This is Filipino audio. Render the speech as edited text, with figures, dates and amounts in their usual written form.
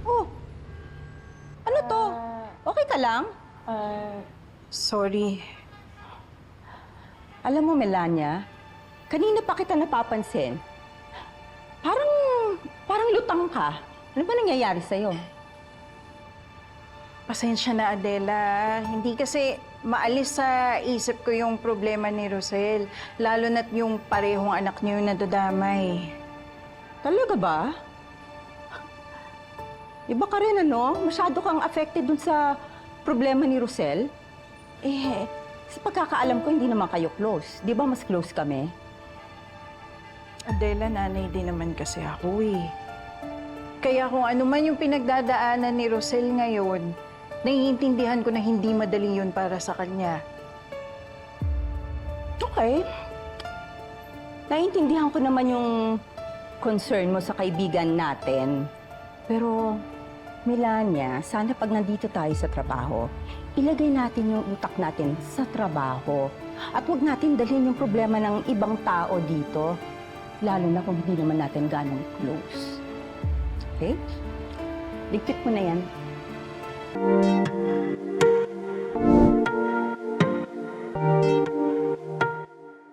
Oh, ano to? Okay ka lang? Sorry. Alam mo, Melania, kanina pa kita napapansin. Parang lutang ka. Ano ba nangyayari sa'yo? Pasensya na, Adela. Hindi kasi maalis sa isip ko yung problema ni Rosel. Lalo na't yung parehong anak niyo yung nadadamay. Talaga ba? Iba ka rin, ano? Masyado kang affected dun sa problema ni Rosel? Sa pagkakaalam ko, hindi naman kayo close. Di ba mas close kami? Adela, nanay din naman kasi ako eh. Kaya kung ano man yung pinagdadaanan ni Rosel ngayon, naiintindihan ko na hindi madali yun para sa kanya. Okay. Naiintindihan ko naman yung concern mo sa kaibigan natin. Pero, Melania, sana pag nandito tayo sa trabaho, ilagay natin yung utak natin sa trabaho. At huwag natin dalhin yung problema ng ibang tao dito. Lalo na kung hindi naman natin ganong close. Okay? Ligpit mo na yan.